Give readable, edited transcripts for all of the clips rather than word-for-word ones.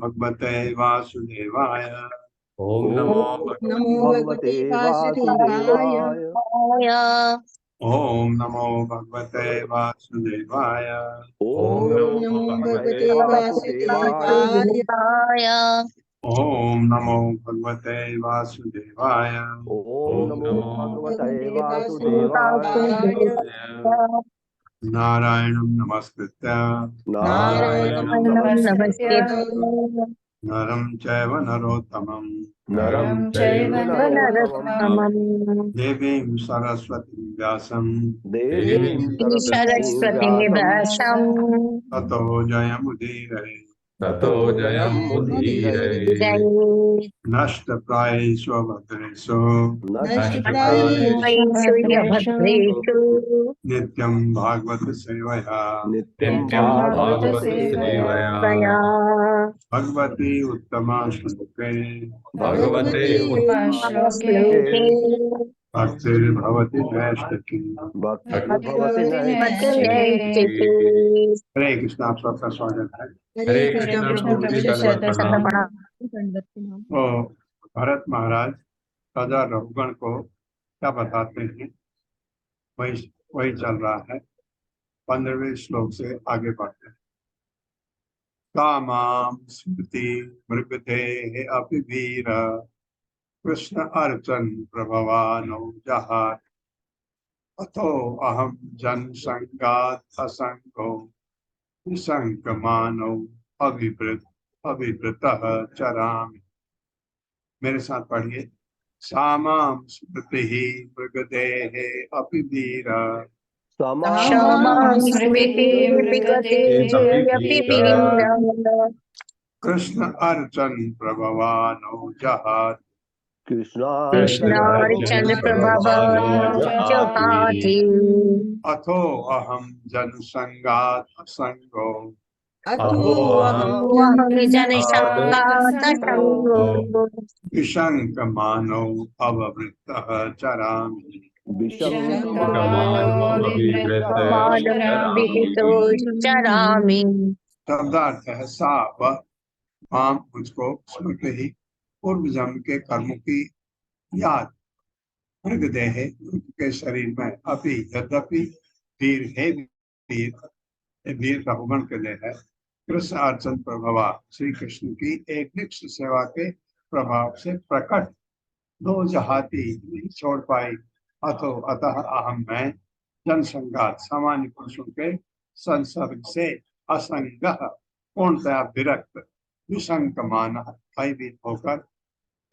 भगवते वासुदेवाय। ओम नमो भगवते वासुदेवाय। ओम नमो भगवते वासुदेवाय। ओम नमो भगवते वासुदेवाय। ओम नमो भगवते वासुदेवाय। ओम नमो भगवते वासुदेवाय। नारायणं नमस्कृत्य नरं चैव नरोत्तमं देवीं सरस्वतीं व्यासं ततो जयमुदीरये। नष्टप्रायेषु भद्रेषु नित्यं भागवत सेवया भगवती उत्तमा श्लोके भक्तिर्भवति नैष्ठिकी। भक्ति भवति भक्ति नैष्ठिकी। हरे कृष्ण। आप सबका स्वागत है। हरे कृष्ण प्रभु जी, शब्द पढ़ा। तो भरत महाराज राजा रघुगण को क्या बताते हैं, वही वही चल रहा है। 15वें श्लोक से आगे बढ़ते हैं। कामां स्मृति मृगधे अपि वीर कृष्ण अर्चन प्रभवानौ जहात् अथो अहम जन संगात् असंगो विसंगमानौ अभिवृत अभिवृतः चरामि। मेरे साथ पढ़िए। सामां स्मृति मृगदेहे अपि वीर क्षमां स्मृतिः विगतेऽपि वीर कृष्ण अर्चन प्रभवानौ जहात् कृष्णार्चन प्रभवानो जहाति अथो अहम जन संगात् असंगो वहं जनसंघातसंगो विशंकमानौ अववृत्तः चरामि। मानं विहितो चरामि। शब्दार्थ है सा वह, माम मुझको, स्मृति ही पूर्व जन्म के कर्मों की याद, मृगदेह के शरीर में, अभी यद्यपि वीर है, वीर वीर रघुगण के लिए है, कृष्ण अर्चन प्रभवा श्री कृष्ण की एक निष्ठ सेवा के प्रभाव से प्रकट दो जहाती नहीं छोड़ पाई। अथो अतः अहम मैं जनसंगात सामान्य पुरुषों के संसर्ग से असंग पूर्णतया विरक्त विसंगमान भयभीत होकर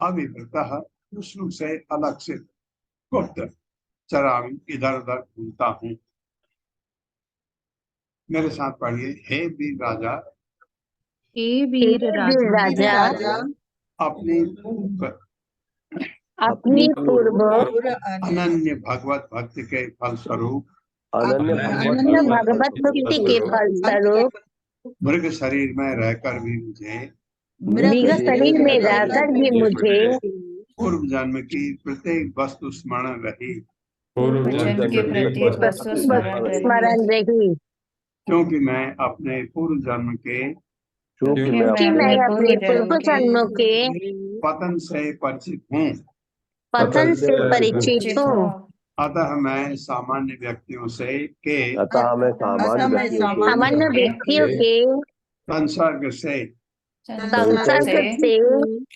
अभिवृत विष्णु से अलग से गुप्त चरामी इधर उधर घूमता हूँ। मेरे साथ पढ़िए। हे वीर राजा, हे वीर राजा अपनी पूर्व अनन्य भगवत भक्ति के फलस्वरूप अनन्य भगवत भक्ति के फलस्वरूप मृग शरीर में रहकर भी मुझे मृग शरीर में रहकर भी मुझे पूर्व जन्म की प्रत्येक वस्तु स्मरण रही, स्मरण रही, क्योंकि मैं अपने पूर्व जन्म के कि मैं अपने पूर्व जन्मों के पतन से परिचित हूँ। पतन से परिचित हूँ। अतः मैं सामान्य व्यक्तियों से के सामान्य व्यक्तियों के संसर्ग से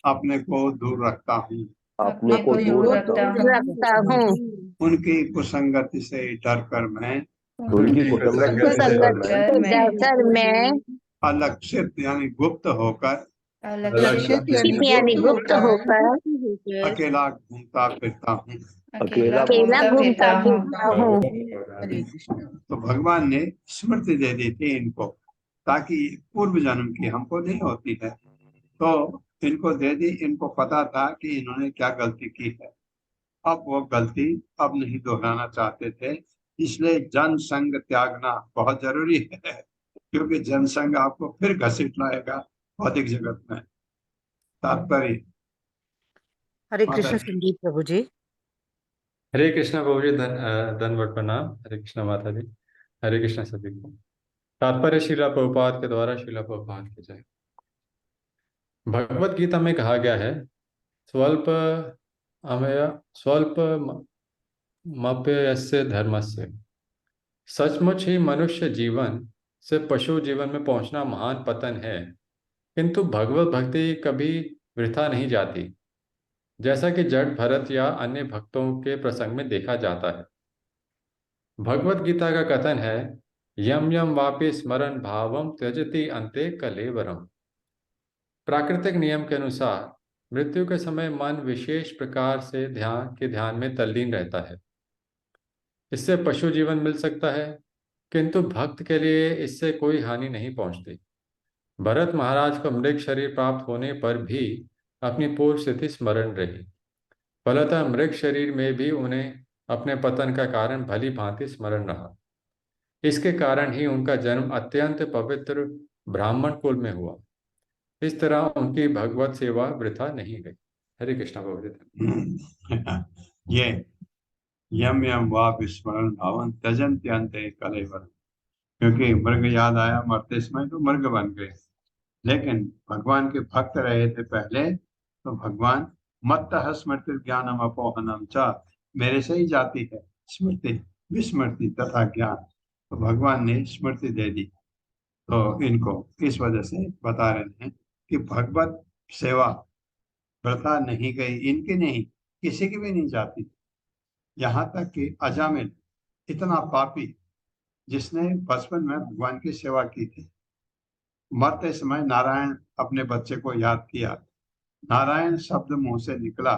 अपने को दूर रखता हूँ। उनकी कुसंगति से डरकर मैं अलक्षित यानी गुप्त होकर अकेला घूमता फिरता हूँ। तो भगवान ने स्मृति दे दी थी इनको, ताकि पूर्व जन्म की हमको नहीं होती है, तो इनको दे दी। इनको पता था कि इन्होंने क्या गलती की है, अब वो गलती अब नहीं दोहराना चाहते थे, इसलिए जनसंग त्यागना बहुत जरूरी है, क्योंकि जनसंग आपको फिर घसीट लाएगा भौतिक जगत में। तात्पर्य। हरे कृष्ण संदीप प्रभु जी। हरे कृष्ण प्रभु जी, धन्यवाद प्रणाम। हरे कृष्ण माता जी, हरे कृष्ण सभी को। तात्पर्य श्रीला प्रभुपाद के द्वारा श्रीला प्रभुपाद की जय। भगवत गीता में कहा गया है, स्वल्प मप्यस्य धर्मस्य। सचमुच ही मनुष्य जीवन से पशु जीवन में पहुंचना महान पतन है, किंतु भगवत भक्ति कभी वृथा नहीं जाती, जैसा कि जड़ भरत या अन्य भक्तों के प्रसंग में देखा जाता है। भगवत गीता का कथन है, यम यम वापि स्मरण भावम त्यजति अन्ते कलेवरम। प्राकृतिक नियम के अनुसार मृत्यु के समय मन विशेष प्रकार से ध्यान में तल्लीन रहता है। इससे पशु जीवन मिल सकता है, किंतु भक्त के लिए इससे कोई हानि नहीं पहुंचती। भरत महाराज को मृग शरीर प्राप्त होने पर भी अपनी पूर्व स्थिति स्मरण रही। फलतः मृग शरीर में भी उन्हें अपने पतन का कारण भली भांति स्मरण रहा। इसके कारण ही उनका जन्म अत्यंत पवित्र ब्राह्मण कुल में हुआ। इस तरह उनकी भगवत सेवा वृथा नहीं गई। हरे कृष्ण प्रभु। ये यम यम वा विस्मरण भावन त्यजन्ति अन्ते कलेवरम। क्योंकि मृग याद आया मरते समय तो मृग बन गए, लेकिन भगवान के भक्त रहे थे पहले, तो भगवान मत्तः स्मृति ज्ञानम अपोहनम च, मेरे से ही जाती है स्मृति विस्मृति तथा ज्ञान, तो भगवान ने स्मृति दे दी। तो इनको इस वजह से बता रहे हैं कि भगवत सेवा वृथा नहीं गई, इनकी नहीं, किसी की भी नहीं जाती। यहाँ तक कि अजामिल इतना पापी, जिसने बचपन में भगवान की सेवा की थी, मरते समय नारायण अपने बच्चे को याद किया, नारायण शब्द मुंह से निकला,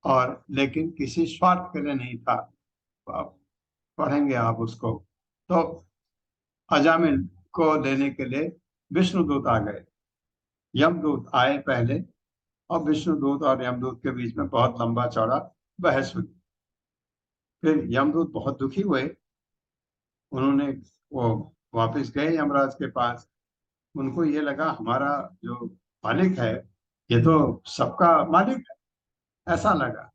और लेकिन किसी स्वार्थ के लिए नहीं था। आप पढ़ेंगे आप उसको। तो अजामिल को लेने के लिए विष्णुदूत आ गए, यमदूत आए पहले, और विष्णुदूत और यमदूत के बीच में बहुत लंबा चौड़ा बहस हुई। फिर यमदूत बहुत दुखी हुए, उन्होंने वो वापस गए यमराज के पास। उनको ये लगा हमारा जो मालिक है ये तो सबका मालिक है, ऐसा लगा।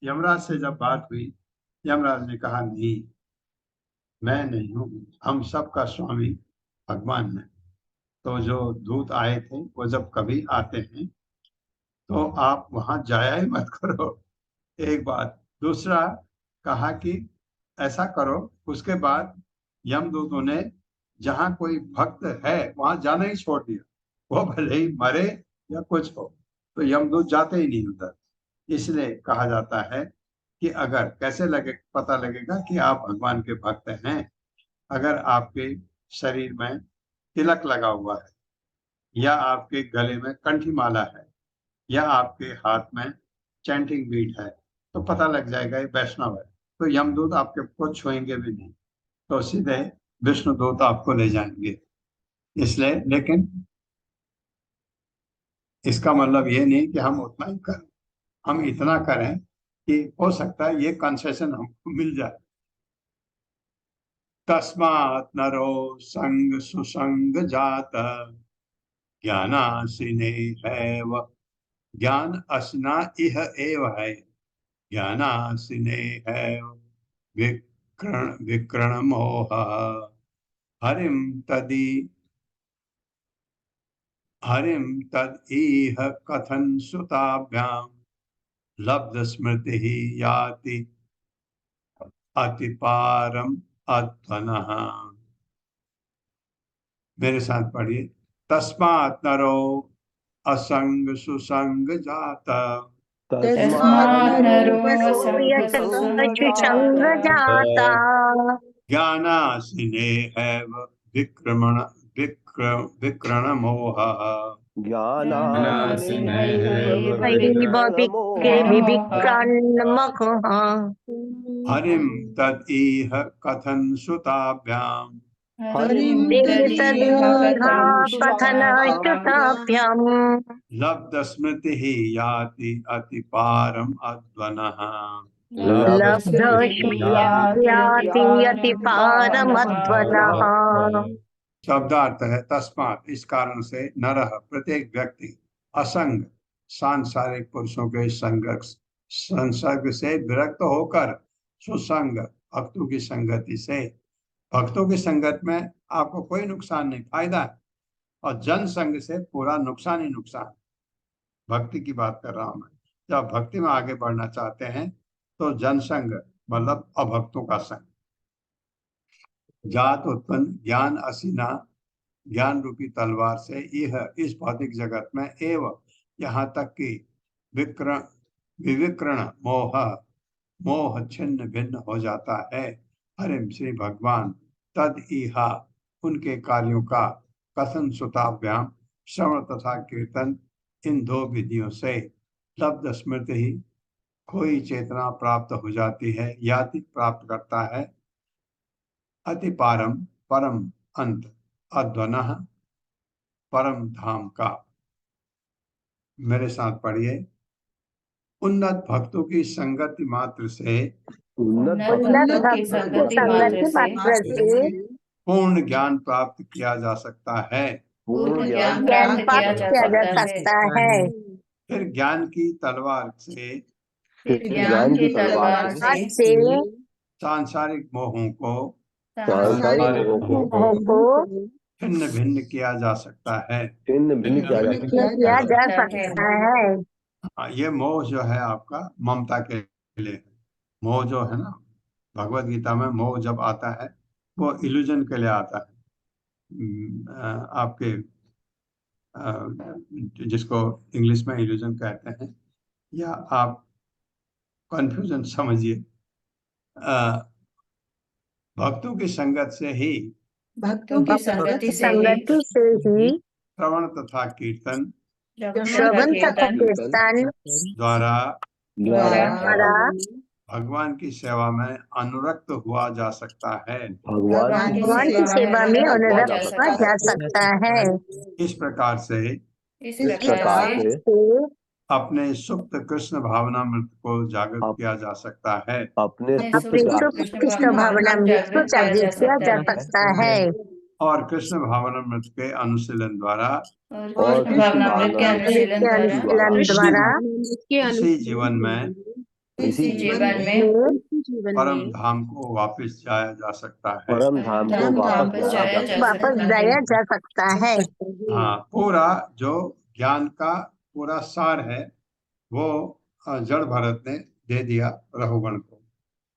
यमराज से जब बात हुई, यमराज ने कहा नहीं, मैं नहीं हूँ, हम सबका स्वामी भगवान है। तो जो दूत आए थे वो जब कभी आते हैं तो आप वहां जाया ही मत करो, एक बात। दूसरा कहा कि ऐसा करो, उसके बाद यमदूतों ने जहां कोई भक्त है वहां जाना ही छोड़ दिया, वो भले ही मरे या कुछ हो, तो यमदूत जाते ही नहीं उधर। इसलिए कहा जाता है कि अगर कैसे लगे पता लगेगा कि आप भगवान के भक्त हैं, अगर आपके शरीर में तिलक लगा हुआ है, या आपके गले में कंठी माला है, या आपके हाथ में चैंटिंग बीट है, तो पता लग जाएगा ये वैष्णव है। तो यमदूत आपके को छुएंगे भी नहीं, तो सीधे विष्णुदूत आपको ले जाएंगे। इसलिए, लेकिन इसका मतलब ये नहीं कि हम उतना ही करें, हम इतना करें कि हो सकता है ये कंसेशन हमको मिल जाए। तस्मात् नरो संग सुसंग जात ज्ञानासिने हैव, ज्ञान असना इह एव है, ज्ञानासिने हैव विकर्ण मोह हरिम तदी हरिम तद इह कथन सुताभ्याम लब्ध स्मृति ही याति अतिपारम अध्वनः। मेरे साथ पढ़िए। तस्मात् नरो असंग सुसंग जाता तस्मात् नरो संग संग जाता ज्ञानासिने हैव विक्रमण विकर्ण मोह ज्ञानासिने हैव विविक्रान्मखः हरिम तद इह कथन सुताभ्याम हरिं तदीहा कथनश्रुताभ्यां कथनश्रुताभ्याम् लब्ध स्मृति ही याति अतिपारम अध्वनः। लब्धस्मृतिर्याति यतिपारमध्वनः। शब्दार्थ है तस्मात्, इस कारण से नरः प्रत्येक व्यक्ति असंग सांसारिक पुरुषों के संसर्ग से विरक्त होकर सुसंग भक्तों की संगति से, भक्तों की संगत में आपको कोई नुकसान नहीं, फायदा है, और जनसंग से पूरा नुकसान ही नुकसान। भक्ति की बात कर रहा हूं मैं। जब भक्ति में आगे बढ़ना चाहते हैं तो जनसंग मतलब अभक्तों का संग। जात उत्पन्न ज्ञान असीना, ज्ञान रूपी तलवार से यह इस भौतिक जगत में एवं यहाँ तक कि विविकर्ण मोह मोह छिन्न भिन्न हो जाता है। हरिम श्री भगवान तद इहा उनके कार्यों का कथन सुताभ्याम श्रवण तथा कीर्तन, इन दो विधियों से लब्ध स्मृति ही खोई चेतना प्राप्त हो जाती है, याति प्राप्त करता है, अति पारम परम अंत, अध्वनः परम धाम का। मेरे साथ पढ़िए। उन्नत भक्तों की संगति मात्र से उन्नत भक्तों की संगति मात्र से पूर्ण ज्ञान प्राप्त किया जा सकता है। पूर्ण ज्ञान ज्ञान प्राप्त किया प्राप्त जा किया जा सकता है। सकता है। फिर ज्ञान की तलवार से फिर ज्ञान की तलवार से से सांसारिक मोहों को सांसारिक मोहों मोह को भिन्न भिन्न किया जा सकता है। भिन्न किया जा सकता है। ये मोह जो है आपका ममता के लिए है। मोह जो है ना, भगवत गीता में मोह जब आता है वो इल्यूजन के लिए आता है। आपके जिसको इंग्लिश में इल्यूजन कहते हैं, या आप कंफ्यूजन समझिए। भक्तों की संगत से ही, भक्तों की संगति से संगति से ही श्रवण तथा कीर्तन श्रवण तथा कीर्तन द्वारा द्वारा भगवान की सेवा में अनुरक्त हुआ जा सकता है। भगवान की सेवा में अनुरक्त हुआ जा सकता है। इस प्रकार से इस प्रकार से अपने सुप्त कृष्ण भावनामृत को जागृत किया जा सकता है। अपने अपने सुप्त कृष्ण भावनामृत को जागृत किया जा सकता है। और कृष्ण भावनामृत के अनुशीलन द्वारा और भावनामृत के अनुशीलन द्वारा इसी जीवन में परम धाम को वापस जाया जा सकता है। वापस जाया जा सकता है। हाँ, पूरा जो ज्ञान का पूरा सार है वो जड़ भरत ने दे दिया रघुगण को,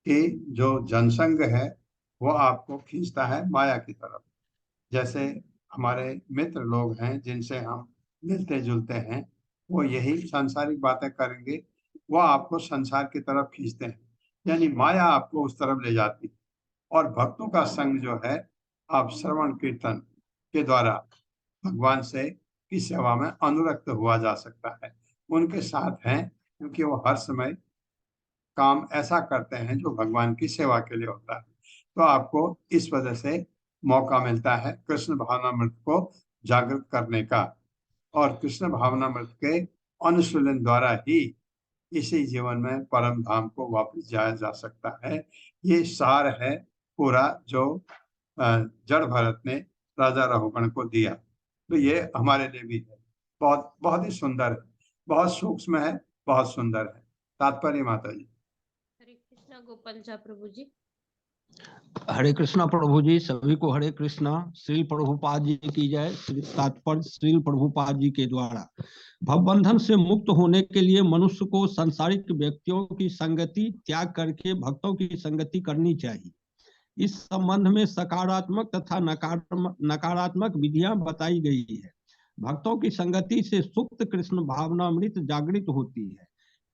कि जो जनसंग है वो आपको खींचता है माया की तरफ। जैसे हमारे मित्र लोग हैं जिनसे हम मिलते जुलते हैं, वो यही सांसारिक बातें करेंगे, वो आपको संसार की तरफ खींचते हैं, यानी माया आपको उस तरफ ले जाती है। और भक्तों का संग जो है, आप श्रवण कीर्तन के द्वारा भगवान से की सेवा में अनुरक्त हुआ जा सकता है। उनके साथ हैं, क्योंकि वो हर समय काम ऐसा करते हैं जो भगवान की सेवा के लिए होता है। तो आपको इस वजह से मौका मिलता है कृष्ण भावनामृत को जागृत करने का, और कृष्ण भावनामृत के अनुशीलन द्वारा ही इसी जीवन में परम धाम को वापस जाया जा सकता है। ये सार है पूरा जो जड़ भरत ने राजा रघुगण को दिया। तो ये हमारे लिए भी है, बहुत बहुत ही सुंदर है, बहुत सूक्ष्म है, बहुत सुंदर है। तात्पर्य माता जी। हरे कृष्णा गोपाल झा प्रभु जी। हरे कृष्णा प्रभु जी, सभी को हरे कृष्णा। श्रील प्रभुपाद जी की जय। तात्पर्य श्रील प्रभुपाद जी के द्वारा भवबंधन से मुक्त होने के लिए मनुष्य को सांसारिक व्यक्तियों की संगति त्याग करके भक्तों की संगति करनी चाहिए। इस संबंध में सकारात्मक तथा नकारात्मक विधियां बताई गई है। भक्तों की संगति से सुप्त कृष्ण भावनामृत जागृत होती है।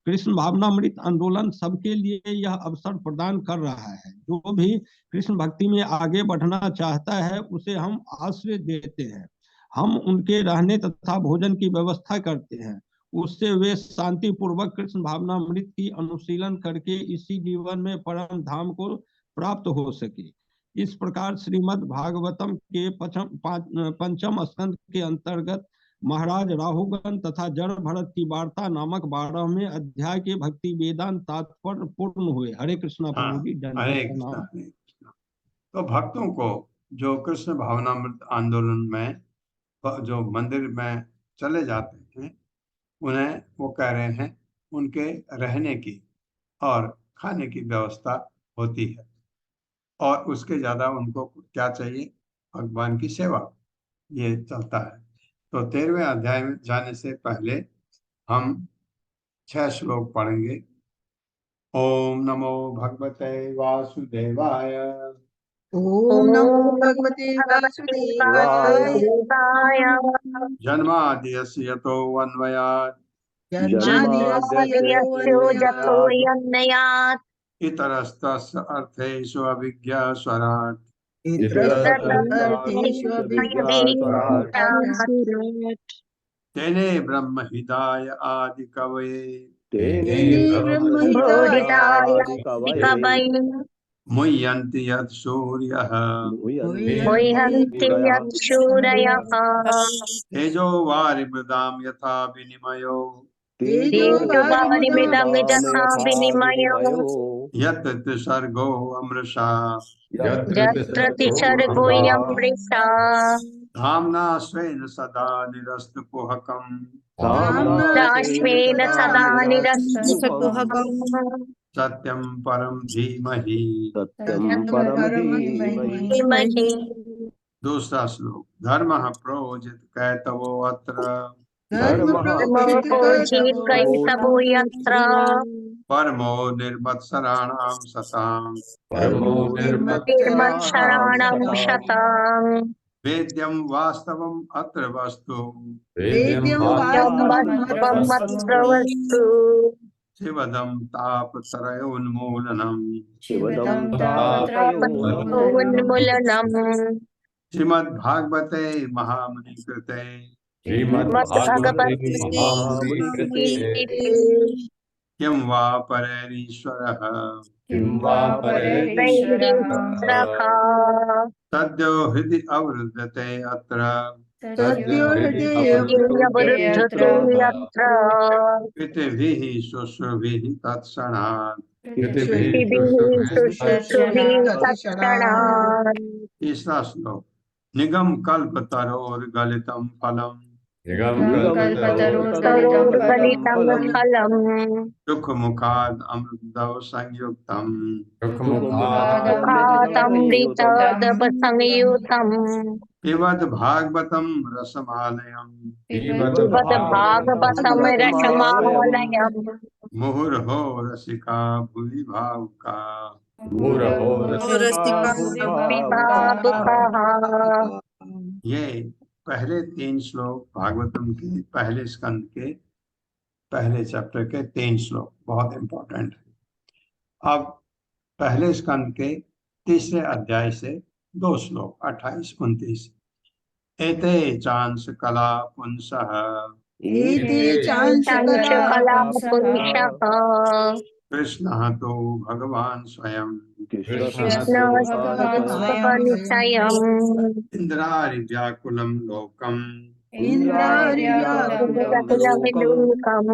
कृष्ण भावनामृत आंदोलन सबके लिए यह अवसर प्रदान कर रहा है। जो भी कृष्ण भक्ति में आगे बढ़ना चाहता है उसे हम आश्रय देते हैं, हम उनके रहने तथा भोजन की व्यवस्था करते हैं, उससे वे शांति पूर्वक कृष्ण भावनामृत की अनुशीलन करके इसी जीवन में परम धाम को प्राप्त हो सके। इस प्रकार श्रीमद् भागवतम के पंचम स्कंद के अंतर्गत महाराज राहुगण तथा जड़ भरत की वार्ता नामक 12वें अध्याय के भक्ति वेदांत तात्पर्य पूर्ण हुए। हरे कृष्णा प्रभु जी। हरे कृष्णा। तो भक्तों को जो कृष्ण भावनामृत आंदोलन में जो मंदिर में चले जाते हैं, उन्हें वो कह रहे हैं उनके रहने की और खाने की व्यवस्था होती है, और उसके ज्यादा उनको क्या चाहिए? भगवान की सेवा, ये चलता है। तो 13वें अध्याय में जाने से पहले हम 6 श्लोक पढ़ेंगे। ओम नमो भगवते वासुदेवाय। ओम नमो भगवते वासुदेवाय। जन्माद्यस्य यतो अन्वयात् जन्माद्यस्योऽयं इतरस्तस्य अर्थेषु अभिज्ञा स्वराट्। तेने ब्रह्म हृदय आदि कवये मुह्यन्ति यत् सूर्यः तेजो वारिमृदां यथा विनिमयो यत्र सर्गो अमृषा धाम्ना स्वेन सदा निरस्तकुहकम् राश्वेन सदा निरस्तुभम् सत्यम परम धीमहि। सत्यं परं धीमहि दूसरा श्लोक। धर्म प्रोजित कैतवो अत्र धर्मोजित कैतवो यत्र परमो निर्मत्सराणां सताम् परमो निर्मत्सराणां शताम् वेद्यं वास्तवम् अत्र वस्तु वेद्यं यं वास्तवमत्र वस्तु शिवदं तापत्रयोन्मूलनम् उन्मूलनम् श्रीमद्भागवते महामुनि कृते श्रीमद्भागवते श्रीमद्भगवद्गीते महामुनिकृते किं वा परैरीश्वरः किं वा परैरीश्वरः सद्यो हृदि अवरुध्यते अत्र सद्यो हृदये यवरुद्धते यत्र कृतिभिः शुश्रुभिः तत्क्षणात्। पृथिवीः सुषुप्तुभिः तत्क्षणात् तीसरा श्लोक। निगम कल्पतरोर्गलितं फलम् तरोर्गलितं फलम् दुःख मुखाद अमृतव संयुक्तम् मुखादमृतदपसंयुतम् पिबत भागवतं रसमालयम् पिबत भागवतं रसमालयम् मुहुर्हो रसिका भुवि भावुका। मुहुरहो विभावुकः ये पहले 3 श्लोक भागवतम के पहले स्कंद के पहले चैप्टर के 3 श्लोक बहुत इंपॉर्टेंट है। अब पहले स्कंद के तीसरे अध्याय से 2 श्लोक 28-29। एते चांस कला पुंसः एते चांस कला पुरुषः कृष्णः तो भगवान स्वयं कृष्णस्वयम् इंद्रारि व्याकुलं लोकम् इंद्रार्याकुलमिदुकम्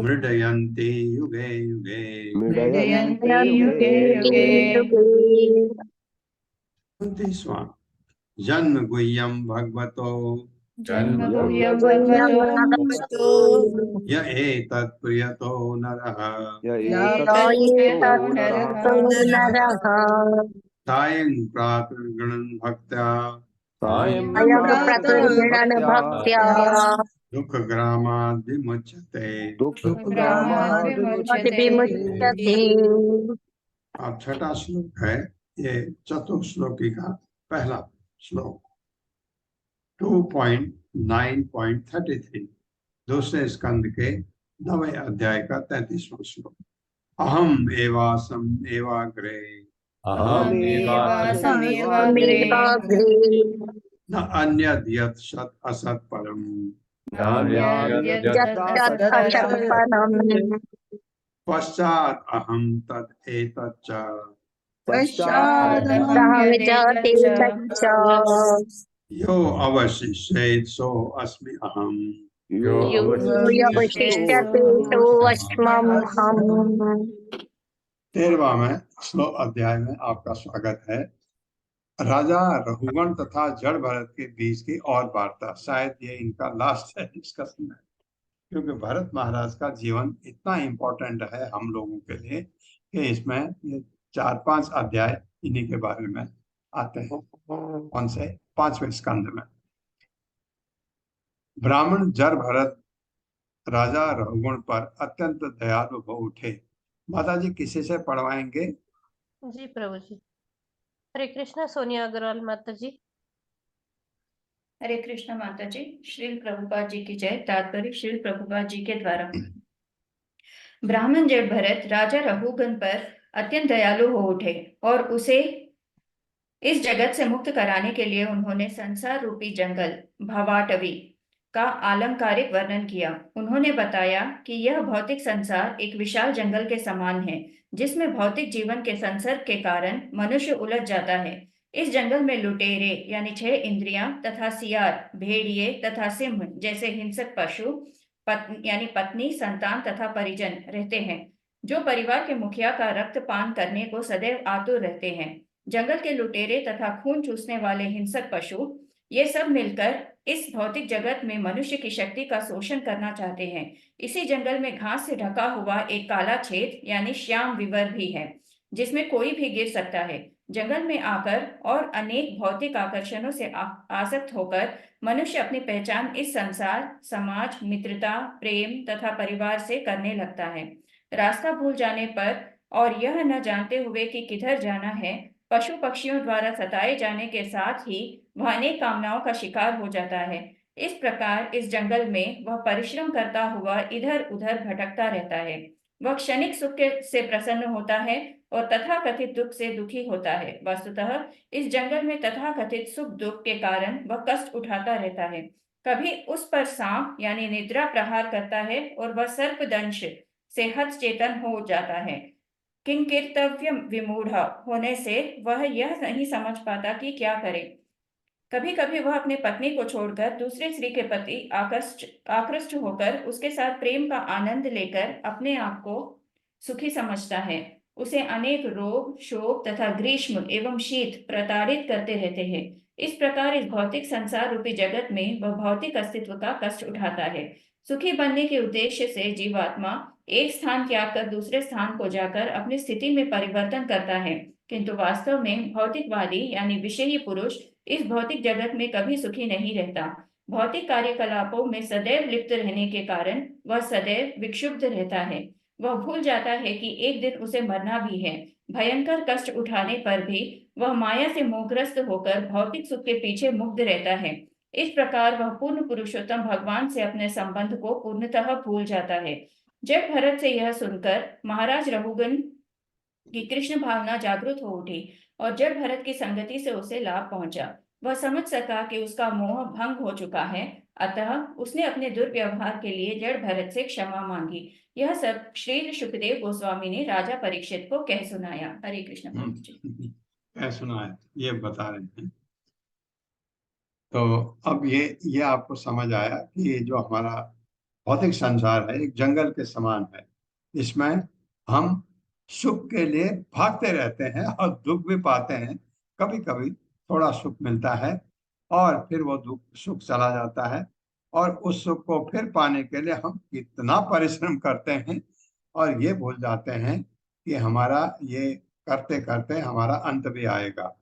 मृडयन्ति युगे युगे। युगे 29वां। जन्म गुह्यं भगवतो जन्मगुह्यं भगवतो य एतत् प्रियतो नरः नरः सायं प्रातर्गणं भक्त्या अयं प्रतिगृणन् भक्त्या दुःखग्रामाद् विमुच्यते। विमुच्यते। अब छठा श्लोक है, ये चतुश्लोकी का पहला श्लोक 2.9.33 दूसरे स्कंद के 9वें अध्याय का 33वां श्लोक। अहम एवासम एवाग्रे अहमेवाग्रे न अन्यद् यत् सत् असत् परम् यत्तत्परम् पश्चात् अहं तत् एतच्च सहमिजते तच्च यो अवशिष्येत् सो अस्मि अहम्। यवशिष्यते सोऽस्म्यहम्। 13वां में श्लोक अध्याय में आपका स्वागत है। राजा रघुगण तथा जड़ भरत के बीच की और वार्ता, शायद ये इनका लास्ट है डिस्कशन है, क्योंकि भरत महाराज का जीवन इतना इम्पोर्टेंट है हम लोगों के लिए कि इसमें ये 4-5 अध्याय इन्हीं के बारे में आते हैं। कौन से? 5वें स्कंद में ब्राह्मण जड़ भरत राजा रघुगण पर अत्यंत दयालु हो उठे। माता जी किसी से पढ़वाएंगे? जी प्रभु जी। हरे कृष्णा सोनिया अग्रवाल माता जी। हरे कृष्णा माता जी। श्रील प्रभुपाद जी की जय। तात्पर्य श्रील प्रभुपाद जी के द्वारा। ब्राह्मण जड़ भरत राजा रघुगण पर अत्यंत दयालु हो उठे और उसे इस जगत से मुक्त कराने के लिए उन्होंने संसार रूपी जंगल भवाटवी का आलंकारिक वर्णन किया। उन्होंने बताया कि यह भौतिक संसार एक विशाल जंगल के समान है, जिसमें भौतिक जीवन के संसर्ग के कारण मनुष्य उलझ जाता है। इस जंगल में लुटेरे यानी 6 इंद्रियां तथा सियार, भेड़िए तथा सिंह जैसे हिंसक पशु यानी पत्नी, संतान तथा परिजन रहते हैं, जो परिवार के मुखिया का रक्त पान करने को सदैव आतुर रहते हैं। जंगल के लुटेरे तथा खून चूसने वाले हिंसक पशु ये सब मिलकर इस भौतिक जगत में मनुष्य की शक्ति का शोषण करना चाहते हैं। इसी जंगल में घास से ढका हुआ एक काला छेद यानी श्याम विवर भी है, जिसमें कोई भी गिर सकता है। जंगल में आकर और अनेक भौतिक आकर्षणों से आसक्त होकर मनुष्य अपनी पहचान इस संसार, समाज, मित्रता, प्रेम तथा परिवार से करने लगता है। रास्ता भूल जाने पर और यह न जानते हुए कि किधर जाना है, पशु पक्षियों द्वारा सताए जाने के साथ ही वह अनेक कामनाओं का शिकार हो जाता है। इस प्रकार इस जंगल में वह परिश्रम करता हुआ इधर उधर भटकता रहता है। वह क्षणिक सुख से प्रसन्न होता है और तथाकथित दुख से दुखी होता है। वस्तुतः इस जंगल में तथाकथित सुख दुख के कारण वह कष्ट उठाता रहता है। कभी उस पर सांप यानी निद्रा प्रहार करता है और वह सर्पदंश से हतचेतन हो जाता है। किंकिर्तव्य विमूढ़ होने से वह यह नहीं समझ पाता कि क्या करे। कभी कभी वह अपने पत्नी को छोड़कर दूसरे स्त्री के प्रति आकृष्ट होकर उसके साथ प्रेम का आनंद लेकर अपने आप को सुखी समझता है। उसे अनेक रोग, शोक तथा ग्रीष्म एवं शीत प्रताड़ित करते रहते हैं। इस प्रकार इस भौतिक संसार रूपी जगत में वह भौतिक अस्तित्व का कष्ट उठाता है। सुखी बनने के उद्देश्य से जीवात्मा एक स्थान त्याग कर दूसरे स्थान को जाकर अपनी स्थिति में परिवर्तन करता है, किंतु वास्तव में भौतिकवादी यानी विषयी पुरुष इस भौतिक जगत में कभी सुखी नहीं रहता। भौतिक कार्यकलापों में सदैव लिप्त रहने के कारण वह सदैव विक्षुब्ध रहता है। वह भूल जाता है कि एक दिन उसे मरना भी है। भयंकर कष्ट उठाने पर भी वह माया से मोहग्रस्त होकर भौतिक सुख के पीछे मुग्ध रहता है। इस प्रकार वह पूर्ण पुरुषोत्तम भगवान से अपने संबंध को पूर्णतः भूल जाता है। जब भरत से यह सुनकर महाराज रघुगण की कृष्ण भावना जागृत हो उठी और जब भरत की संगति से उसे लाभ पहुंचा, वह समझ सका कि उसका मोह भंग हो चुका है। अतः उसने अपने दुर्व्यवहार के लिए जड़ भरत से क्षमा मांगी। यह सब श्री सुखदेव गोस्वामी ने राजा परीक्षित को कह सुनाया। हरे कृष्ण प्रभु जी। कह सुनाया, ये बता रहे हैं। तो अब ये आपको समझ आया कि ये जो हमारा भौतिक संसार है एक जंगल के समान है। इसमें हम सुख के लिए भागते रहते हैं और दुख भी पाते हैं। कभी कभी थोड़ा सुख मिलता है और फिर वो दुख सुख चला जाता है, और उस सुख को फिर पाने के लिए हम कितना परिश्रम करते हैं और ये भूल जाते हैं कि हमारा ये करते करते हमारा अंत भी आएगा।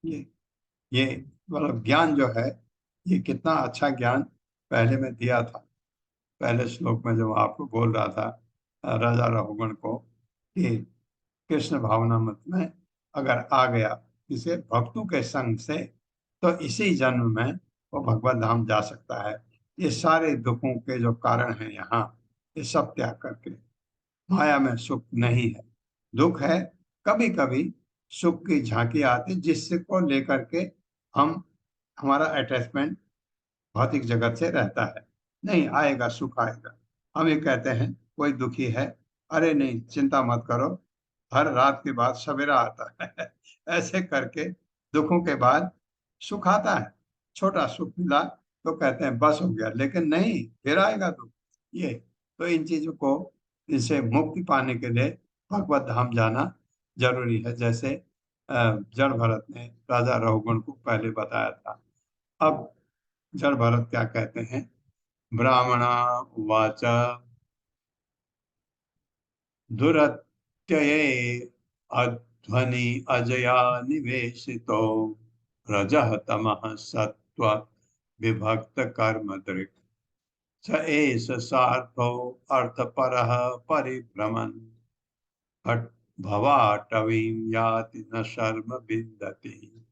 ये मतलब ज्ञान जो है, ये कितना अच्छा ज्ञान पहले में दिया था। पहले श्लोक में जो आपको बोल रहा था राजा रघुगण को कि कृष्ण भावना मत में अगर आ गया इसे भक्तों के संग से, तो इसी जन्म में वो भगवत धाम जा सकता है। ये सारे दुखों के जो कारण हैं यहाँ, ये सब त्याग करके, माया में सुख नहीं है, दुख है। कभी कभी सुख की झांकी आती जिससे को लेकर के हम हमारा अटैचमेंट भौतिक जगत से रहता है। नहीं आएगा, सुख आएगा। हम ये कहते हैं कोई दुखी है, अरे नहीं चिंता मत करो, हर रात के बाद सवेरा आता है ऐसे करके दुखों के बाद सुख आता है। छोटा सुख मिला तो कहते हैं बस हो गया, लेकिन नहीं, फिर आएगा दुख। ये तो इन चीजों को, इनसे मुक्ति पाने के लिए भगवत धाम जाना जरूरी है। जैसे जड़ भरत ने राजा रघुगण को पहले बताया था। अब जड़ भरत क्या कहते हैं? ब्राह्मणा उवाच दुरत्यये अध्वनि अजया निवेशितो रजः तमः सत्व विभक्त कर्म दृक् स एष सार्थो अर्थपरः परिभ्रमन् भवाटवीं याति न शर्म विन्दति।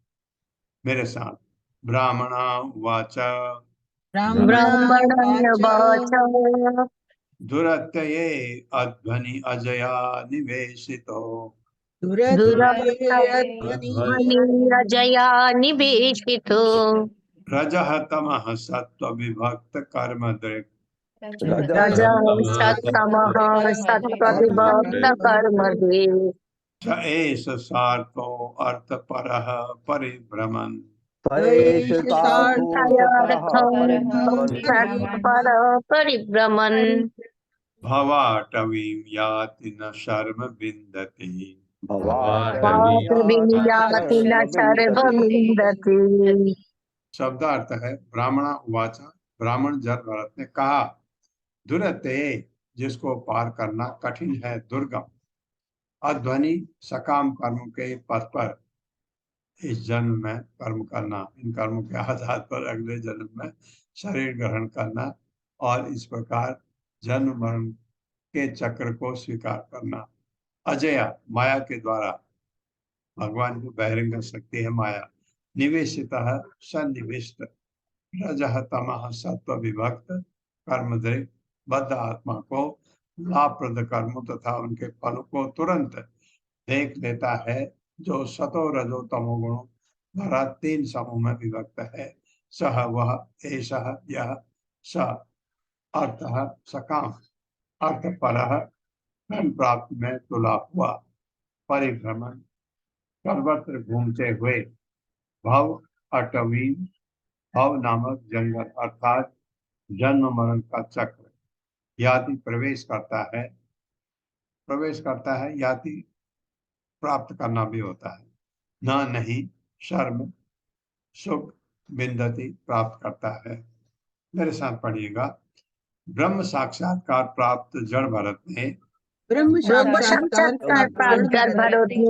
मेरे साथ, ब्राह्मणा उवाच ब्राह्मणस्य वाच दुरत्यये अध्वनि अजया निवेशितो दुरजया निवेशितो रजः तमः सत्व विभक्त कर्म दृक् रजः सत्तमः सत्त्वविभक्त कर्मभिः स एष सार्थो अर्थपरः परिभ्रमन् पर परिभ्रमन् भवाटवीं याति न शर्म विन्दति। याति न शर्म विन्दति। शब्दार्थ है ब्राह्मणा उवाच, ब्राह्मण जन भरत ने कहा, दुरते, जिसको पार करना कठिन है, दुर्गम, अध्वनि सकाम कर्म के पथ पर इस जन्म में कर्म करना, इन कर्मों के आधार पर अगले जन्म में शरीर ग्रहण करना और इस प्रकार जन्म मरण के चक्र को स्वीकार करना। अजया, माया के द्वारा, भगवान की बहिरंग शक्ति है माया। निवेशितः, सन्निविष्ट, रजः तमः सत्व विभक्त, कर्मद्रिक, बद्ध आत्मा को लाभप्रद कर्मों तथा उनके फलों को तुरंत देख लेता है, जो सतो रजो तमोगुणों द्वारा 3 समूह में विभक्त है। सह वह, एषः यह, स अर्थः सकाम, अर्थ परः, धन प्राप्ति में तुला हुआ, परिभ्रमण, सर्वत्र घूमते हुए, भव अटवी, भव नामक जंगल अर्थात जन्म मरण का चक्र, याति प्रवेश करता है, याति प्राप्त करना भी होता है। ना नहीं, शर्म, सुख, बिंदति, प्राप्त करता है। मेरे साथ पढ़िएगा। ब्रह्म साक्षात्कार प्राप्त जड़ भरत ने ब्रह्म साक्षात्कार प्राप्त जड़ भरत ने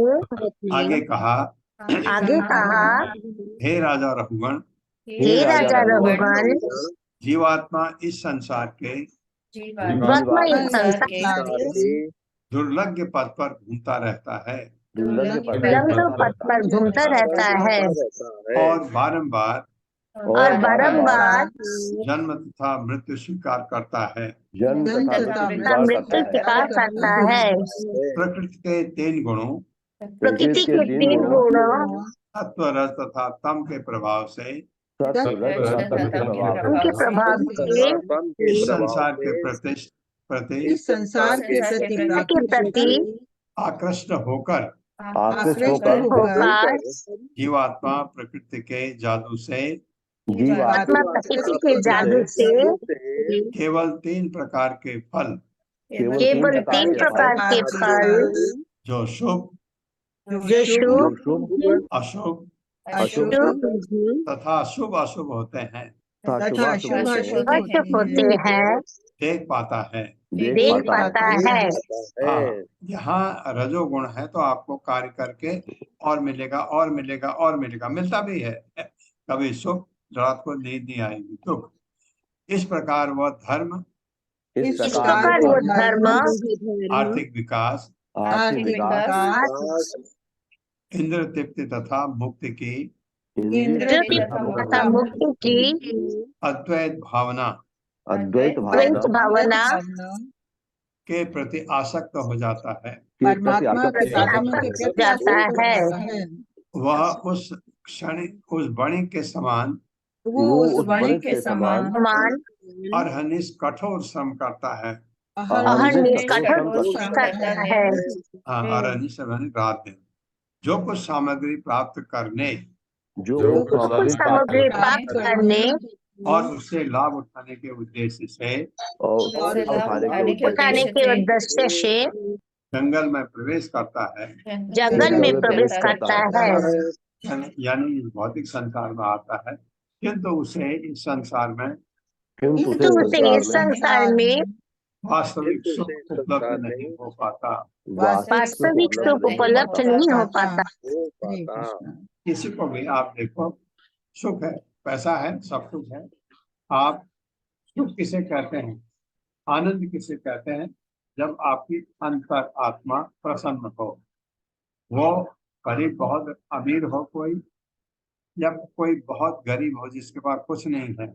आगे कहा, हे राजा रघुगण, हे राजा रघुगण, जीवात्मा इस संसार के जीवात्मा इस संसार के दुर्लभ पथ पर घूमता रहता है दुर्लभ पथ पर घूमता रहता है और बारंबार जन्म तथा मृत्यु स्वीकार करता है। मृत्यु स्वीकार करता है। प्रकृति के 3 गुणों, प्रकृति के 3 गुणों, सत्व, रज तथा तम के प्रभाव से उनके प्रभाव से इस संसार के प्रति आकृष्ट होकर जीवात्मा प्रकृति के जादू से केवल 3 प्रकार के फल, जो शुभ, अशुभ तथा शुभ अशुभ होते हैं, देख पाता है। यहाँ रजोगुण है तो आपको कार्य करके और मिलेगा, मिलता भी है। कभी सुख, रात को नींद नहीं आएगी, दुख। इस प्रकार वह धर्म, आर्थिक विकास, इंद्र तृप्ति तथा मुक्ति की अद्वैत भावना के प्रति आसक्त हो जाता है। वह उस क्षण उस बणि के समान अहर्निश कठोर श्रम करता है। अहर्निश रात दिन, जो कुछ सामग्री प्राप्त करने और उससे लाभ उठाने के उद्देश्य से जंगल में प्रवेश करता है, यानी भौतिक संसार में आता है, किंतु उसे इस संसार में वास्तविक सुख उपलब्ध नहीं हो पाता। किसी को भी आप देखो, सुख है, पैसा है, सब कुछ है, आप सुख किसे कहते हैं, आनंद किसे कहते हैं? जब आपकी अंतर आत्मा प्रसन्न हो। वो करीब बहुत अमीर हो कोई, या कोई बहुत गरीब हो जिसके पास कुछ नहीं है।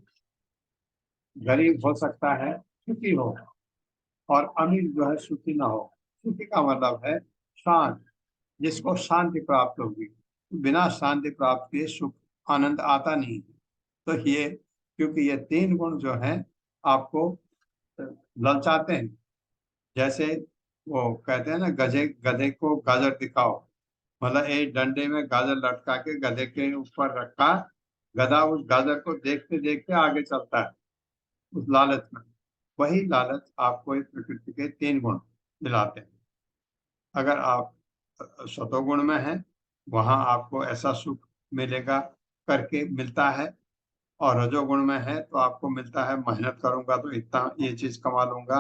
गरीब हो सकता है सुखी हो, और अमीर जो है सुखी ना हो। सुखी का मतलब है शांत, जिसको शांति प्राप्त होगी। बिना शांति प्राप्त किए सुख आनंद आता नहीं। तो ये, क्योंकि ये 3 गुण जो हैं आपको ललचाते हैं। जैसे वो कहते हैं ना, गधे को गाजर दिखाओ, मतलब एक डंडे में गाजर लटका के गधे के ऊपर रखा, गधा उस गाजर को देखते देखते आगे चलता है उस लालच में। वही लालच आपको एक प्रकृति के 3 गुण दिलाते हैं। अगर आप सतोगुण में हैं, वहां आपको ऐसा सुख मिलेगा करके मिलता है, और रजोगुण में है तो आपको मिलता है मेहनत करूंगा तो इतना ये चीज कमा लूंगा,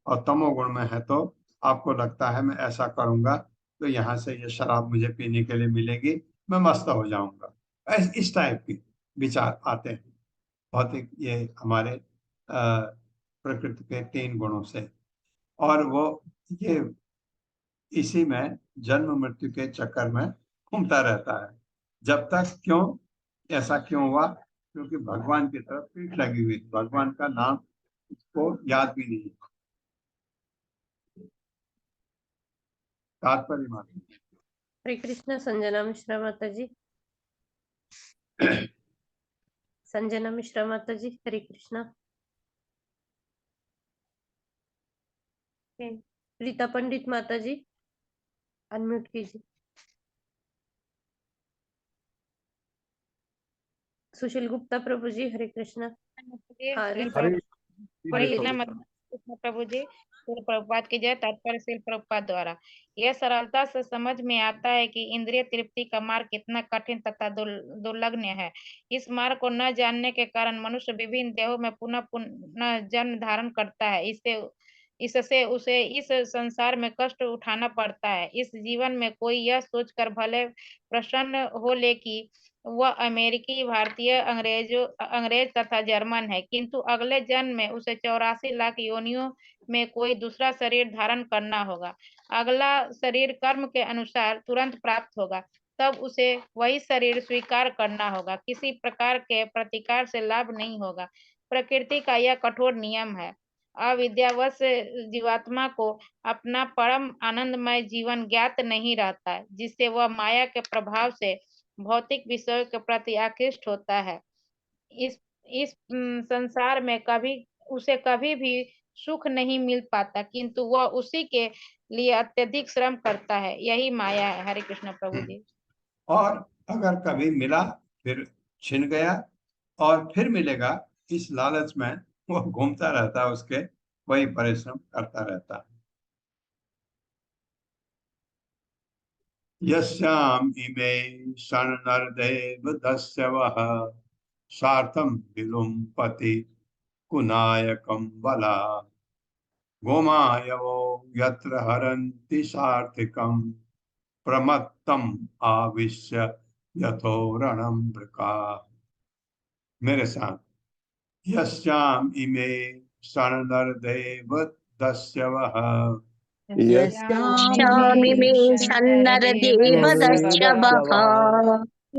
और तमोगुण में है तो आपको लगता है मैं ऐसा करूंगा तो यहाँ से ये शराब मुझे पीने के लिए मिलेगी, मैं मस्त हो जाऊंगा। इस टाइप के विचार आते हैं भौतिक, ये हमारे प्रकृति के 3 गुणों से। और वो ये इसी में जन्म मृत्यु के चक्कर में घूमता रहता है। जब तक क्यों ऐसा क्यों हुआ? क्योंकि भगवान की तरफ पीठ लगी हुई, भगवान का नाम उसको याद भी नहीं। तात्पर्य मात्र। हरे कृष्णा संजना मिश्रा माता जी। संजना मिश्रा माता जी, हरे कृष्णा। रीता पंडित माता जी, अनम्यूट कीजिए। सुशील गुप्ता प्रभु जी, हरे कृष्णा। हाँ, रीता। कृष्ण प्रभु जी, श्रील प्रभुपाद की जय। तात्पर्य श्रील प्रभुपाद द्वारा यह सरलता से समझ में आता है कि इंद्रिय तृप्ति का मार्ग कितना कठिन तथा दुर्लभ है। इस मार्ग को न जानने के कारण मनुष्य विभिन्न देहों में पुनः पुनः जन्म धारण करता है। इससे उसे इस संसार में कष्ट उठाना पड़ता है। इस जीवन में कोई यह सोचकर भले प्रसन्न हो ले कि वह अमेरिकी, भारतीय, अंग्रेज तथा जर्मन है, किंतु अगले जन्म में उसे 84 लाख योनियों में कोई दूसरा शरीर धारण करना होगा। अगला शरीर कर्म के अनुसार तुरंत प्राप्त होगा, तब उसे वही शरीर स्वीकार करना होगा। किसी प्रकार के प्रतिकार से लाभ नहीं होगा। प्रकृति का यह कठोर नियम है। अविद्यावश जीवात्मा को अपना परम आनंदमय जीवन ज्ञात नहीं रहता है, जिससे वह माया के प्रभाव से भौतिक विषयों के प्रति आकृष्ट होता है। इस संसार में कभी भी सुख नहीं मिल पाता, किंतु वह उसी के लिए अत्यधिक श्रम करता है। यही माया है। हरे कृष्ण प्रभु जी। और अगर कभी मिला फिर छिन गया और फिर मिलेगा, इस लालच में वो घूमता रहता है, उसके वही परिश्रम करता रहता है। यस्याम इमे शरणर्देव दस्यवः सार्थम विलुम्पति कुनायकं बला गोमायवो यत्र हरन्ति सार्थिकं प्रमत्तम आविश्य यथो रणं वृका। मेरे साथ यस्याम इमे शरणर्देव दस्यवः श्यामि मे सन्नरदेव दर्शवः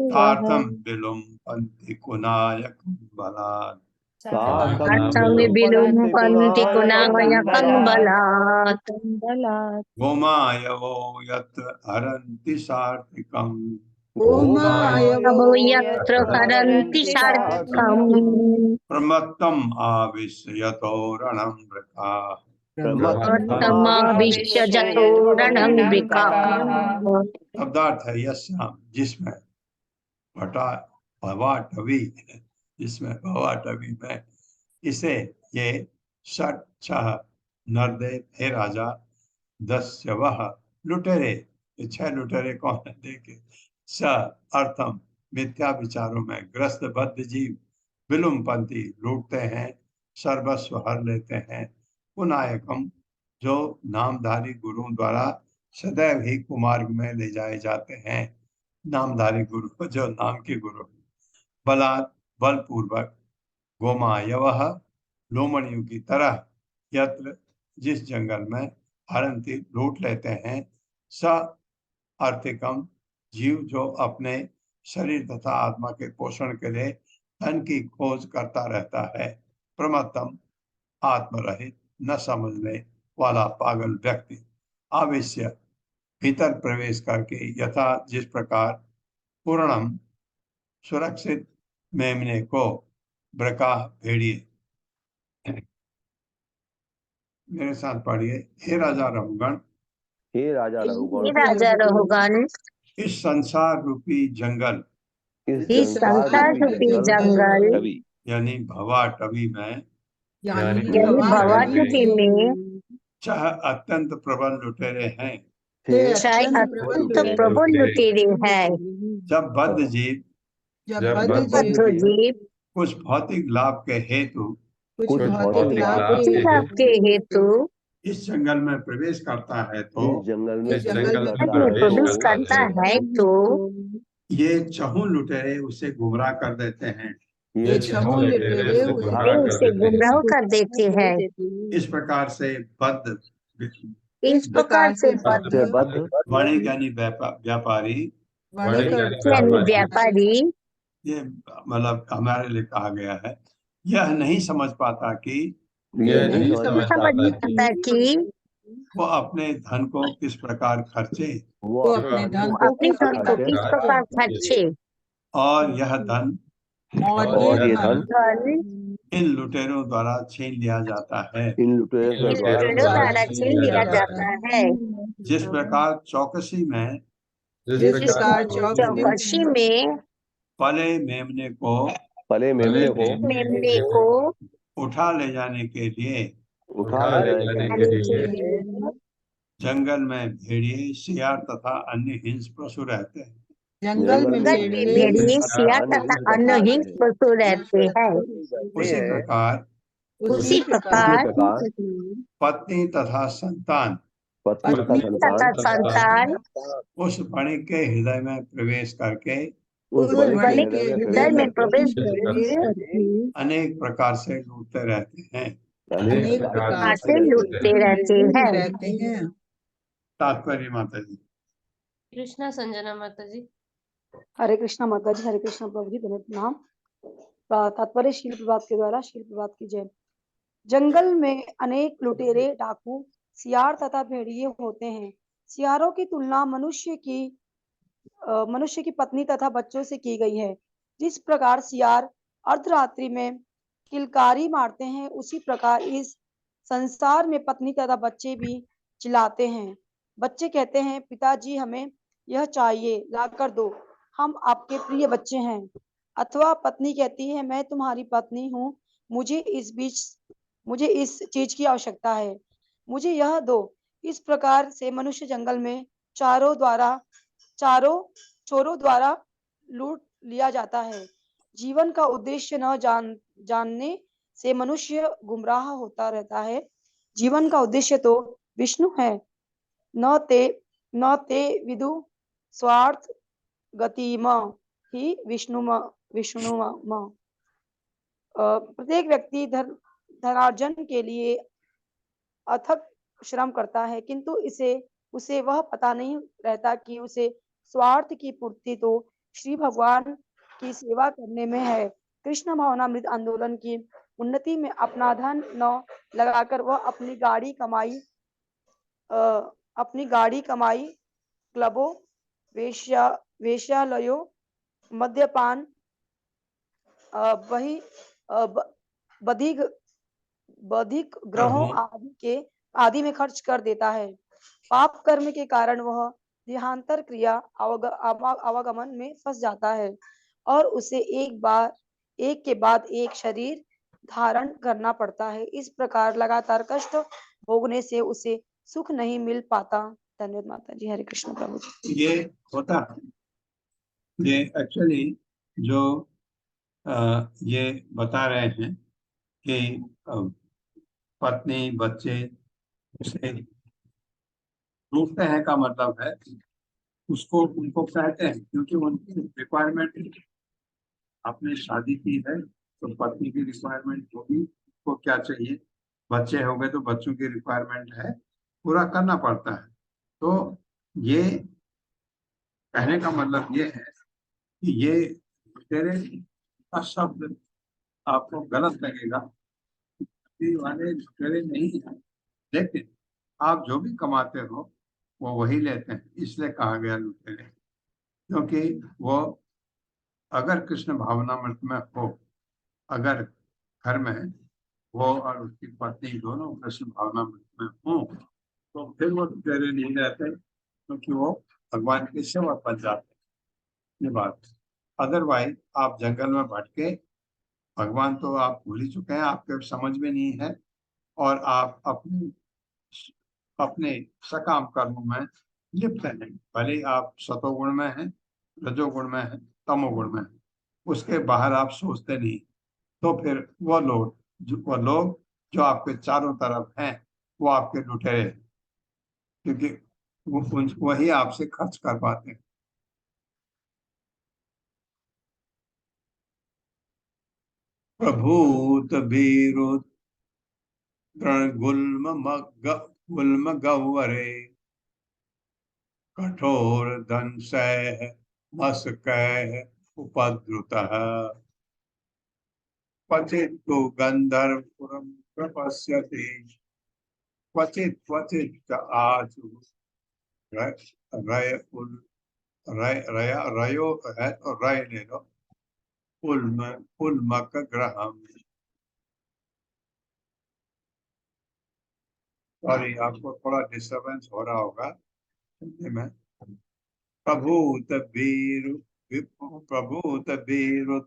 सार्थं विलुम्पन्ति कुनायकं बलात् अर्थमि विलुम्पन्ति कुनायकं बलात् गोमायवो यत्र हरन्ति सार्थिकम् तवो यत्र हरन्ति सार्थकम् प्रमत्तम् आविश्य यतो रणं वृका। प्रमत्तमाविश्य जतो रणं वृका। शब्दार्थ है यस्याम, जिसमें भवाटवी, जिसमें भवाटवी में, इसे ये षट छह नरदेव, हे राजा, दस्यवः लुटेरे, ये 6 लुटेरे कौन है देखे, स अर्थम मिथ्या विचारों में ग्रस्त बद्ध जीव, विलुम्पन्ति लूटते हैं, सर्वस्व हर लेते हैं, कुनायकम जो नामधारी गुरुओं द्वारा सदैव ही कुमार्ग में ले जाए जाते हैं। नामधारी गुरु जो नाम के गुरु, बलात् बलपूर्वक, गोमायवः लोमड़ियों की तरह, यत्र जिस जंगल में, हरंती लूट लेते हैं, स आर्थिकम जीव जो अपने शरीर तथा आत्मा के पोषण के लिए धन की खोज करता रहता है, प्रमत्तम आत्मरहित न समझने वाला पागल व्यक्ति, आवेश्य भीतर प्रवेश करके, यथा जिस प्रकार पूर्णम सुरक्षित मेमने को, ब्रका भेड़िए। मेरे साथ पढ़िए, हे राजा रघुगण, हे राजा रघुगण, हे राजा रघुगण, इस संसार रूपी जंगल, इस संसार रूपी जंगल यानी भवाटवी में, यानी भवाटवी में चाह अत्यंत प्रबल लुटेरे हैं, चाहे अत्यंत प्रबल लुटेरे हैं। जब बद्ध जीव बद्ध जीव कुछ भौतिक लाभ के हेतु कुछ भौतिक लाभ कुछ के लाभ के हेतु इस जंगल में प्रवेश करता है तो इस जंगल में इस जंगल में करता में है प्रवेश तो करता है तो ये चहुं लुटेरे उसे गुमराह कर देते हैं। ये छहों लुटेरे उसे गुमराह वे कर उसे देते हैं। गुमराह कर देते हैं। इस प्रकार से बद्ध इस प्रकार से से बद्ध वाणिज्य यानी व्यापारी यानी व्यापारी ये मतलब हमारे लिए कहा गया है, यह नहीं समझ पाता कि ये नहीं समझ समझ नहीं पाता पाता कि वो अपने धन को किस प्रकार खर्चे वो अपने धन वो अपने धन को किस प्रकार खर्चे और यह धन और ये धन धन इन लुटेरों द्वारा छीन लिया जाता है। इन लुटेरों लुटेरों द्वारा छीन लिया जाता है। जिस प्रकार चौकसी में जिस प्रकार चौकसी में पले मेमने को पले मेमने को मेमने को उठा ले जाने के लिए उठा ले जाने के आने लिए के लिए जंगल में भेड़िए, सियार तथा अन्य हिंस्र पशु रहते हैं। जंगल में जंगल में भेड़िए, सियार तथा अन्य हिंस्र पशु रहते हैं। उसी प्रकार प्रकार पत्नी तथा संतान पत्नी तथा संतान उस वणिक के हृदय में प्रवेश करके उस वणिक के हृदय में प्रवेश करके अनेक प्रकार से लूटते रहते हैं। अनेक प्रकार से लूटते रहते हैं। तात्पर्य माता जी। कृष्णा संजना माता जी। हरे कृष्णा माता जी, हरे कृष्णा प्रभु जी, धन्य प्रणाम। तात्पर्य शील प्रभात के द्वारा शील प्रभात की जय। जंगल में अनेक लुटेरे, डाकू, सियार तथा भेड़िए होते हैं। सियारों की तुलना मनुष्य की पत्नी तथा बच्चों से की गई है। जिस प्रकार सियार अर्धरात्रि में किलकारी मारते हैं, उसी प्रकार इस संसार में पत्नी तथा बच्चे भी चिल्लाते हैं। बच्चे कहते हैं, पिताजी हमें यह चाहिए, ला कर दो, हम आपके प्रिय बच्चे हैं। अथवा पत्नी कहती है, मैं तुम्हारी पत्नी हूँ, मुझे इस चीज की आवश्यकता है, मुझे यह दो। इस प्रकार से मनुष्य जंगल में चोरों द्वारा लूट लिया जाता है। जीवन का उद्देश्य न जानने से मनुष्य गुमराह होता रहता है। जीवन का उद्देश्य तो विष्णु है। न ते विदु स्वार्थ गतिम ही विष्णु प्रत्येक व्यक्ति धनार्जन के लिए अथक श्रम करता है, किंतु उसे वह पता नहीं रहता कि उसे स्वार्थ की पूर्ति तो श्री भगवान की सेवा करने में है। कृष्ण भावनामृत आंदोलन की उन्नति में अपना धन न लगाकर वह अपनी गाड़ी कमाई क्लबों, वेश्यालयों, मद्यपान, बधिक ग्रहों आदि में खर्च कर देता है। पाप कर्म के कारण वह देहांतर क्रिया आवागमन में फंस जाता है और उसे एक के बाद एक शरीर धारण करना पड़ता है। इस प्रकार लगातार कष्ट भोगने से उसे सुख नहीं मिल पाता। धन्यवाद माता जी, हरे कृष्ण प्रभु जी। ये होता है, ये एक्चुअली जो ये बता रहे हैं कि पत्नी बच्चे उसे लूटते हैं का मतलब है उनको कहते हैं, क्योंकि उनकी रिक्वायरमेंट, आपने शादी की है तो पत्नी की रिक्वायरमेंट होगी, उसको क्या चाहिए, बच्चे हो गए तो बच्चों की रिक्वायरमेंट है, पूरा करना पड़ता है। तो ये कहने का मतलब ये है कि ये तेरे का शब्द आपको गलत लगेगा, वाले लुटेरे नहीं है, लेकिन आप जो भी कमाते हो वो वही लेते हैं, इसलिए कहा गया लुटेरे। क्योंकि वो अगर कृष्ण भावनामृत में हो, अगर घर में वो और उसकी पत्नी दोनों कृष्ण भावनामृत में हो, तो फिर वो लुटेरे नहीं रहते, क्योंकि वो भगवान के सेवक बन जाते। ये बात। अदरवाइज आप जंगल में भटके, भगवान तो आप भूल ही चुके हैं, आपके समझ में नहीं है, और आप अपने सकाम कर्मों में लिप्त हैं। भले आप सतोगुण में हैं, रजोगुण में हैं, तमोगुण में हैं, उसके बाहर आप सोचते नहीं। तो फिर वो लोग जो आपके चारों तरफ हैं वो आपके लुटेरे, क्योंकि वही आपसे खर्च कर पाते हैं। प्रभूत बीरुत गुल्म गह्वरे कठोर दंशः मस्कः उपद्रुतः क्वचित् तु गन्धर्वपुरं प्रपश्यति क्वचित् क्वचित् च आशु रय रय उल- रय रय रयो है तो रय ले लो उल्मक ग्रहम। सॉरी, आपको थोड़ा डिस्टरबेंस हो रहा होगा सुनने में। प्रभूत वीरु प्रभूत वीरु